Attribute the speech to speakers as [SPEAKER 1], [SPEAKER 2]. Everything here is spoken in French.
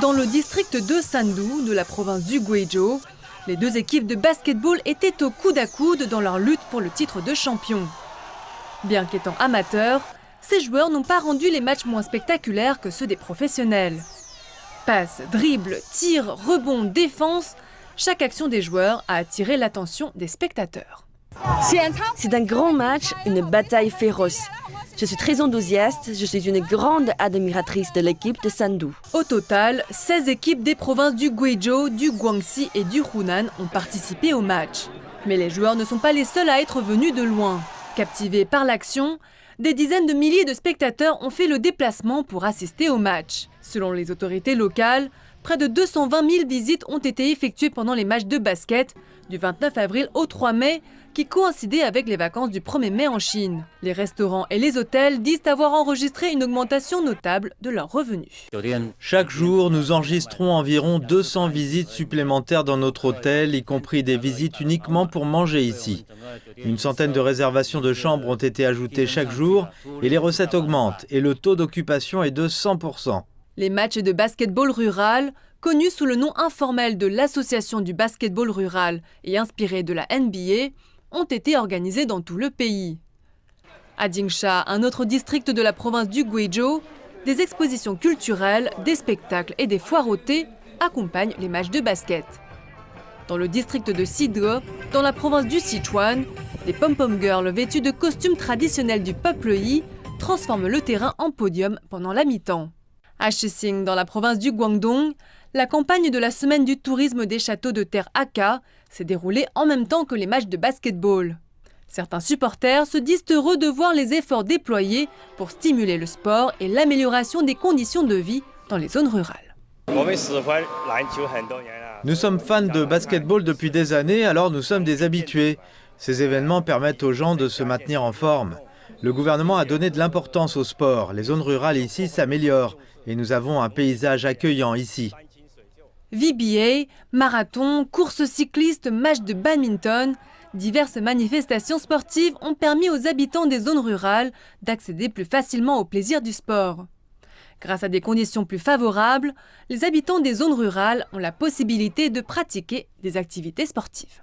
[SPEAKER 1] Dans le district de Sandu, de la province du Guizhou, les deux équipes de basket-ball étaient au coude à coude dans leur lutte pour le titre de champion. Bien qu'étant amateurs, ces joueurs n'ont pas rendu les matchs moins spectaculaires que ceux des professionnels. Passes, dribbles, tirs, rebonds, défense, chaque action des joueurs a attiré l'attention des spectateurs.
[SPEAKER 2] C'est un grand match, une bataille féroce. Je suis très enthousiaste, je suis une grande admiratrice de l'équipe de Sandu.
[SPEAKER 1] Au total, 16 équipes des provinces du Guizhou, du Guangxi et du Hunan ont participé au match. Mais les joueurs ne sont pas les seuls à être venus de loin. Captivés par l'action, des dizaines de milliers de spectateurs ont fait le déplacement pour assister au match. Selon les autorités locales, près de 220 000 visites ont été effectuées pendant les matchs de basket du 29 avril au 3 mai, qui coïncidaient avec les vacances du 1er mai en Chine. Les restaurants et les hôtels disent avoir enregistré une augmentation notable de leurs revenus.
[SPEAKER 3] Chaque jour, nous enregistrons environ 200 visites supplémentaires dans notre hôtel, y compris des visites uniquement pour manger ici. Une centaine de réservations de chambres ont été ajoutées chaque jour et les recettes augmentent et le taux d'occupation est de 100%.
[SPEAKER 1] Les matchs de basketball rural, connus sous le nom informel de l'Association du basketball rural et inspirés de la NBA, ont été organisés dans tout le pays. À Dingsha, un autre district de la province du Guizhou, des expositions culturelles, des spectacles et des foires au thé accompagnent les matchs de basket. Dans le district de Siduo, dans la province du Sichuan, des pom-pom girls vêtues de costumes traditionnels du peuple Yi transforment le terrain en podium pendant la mi-temps. À Shixing, dans la province du Guangdong, la campagne de la semaine du tourisme des châteaux de terre Aka s'est déroulée en même temps que les matchs de basketball. Certains supporters se disent heureux de voir les efforts déployés pour stimuler le sport et l'amélioration des conditions de vie dans les zones rurales.
[SPEAKER 3] Nous sommes fans de basketball depuis des années, alors nous sommes des habitués. Ces événements permettent aux gens de se maintenir en forme. Le gouvernement a donné de l'importance au sport. Les zones rurales ici s'améliorent et nous avons un paysage accueillant ici.
[SPEAKER 1] VBA, marathon, courses cyclistes, matchs de badminton, diverses manifestations sportives ont permis aux habitants des zones rurales d'accéder plus facilement au plaisir du sport. Grâce à des conditions plus favorables, les habitants des zones rurales ont la possibilité de pratiquer des activités sportives.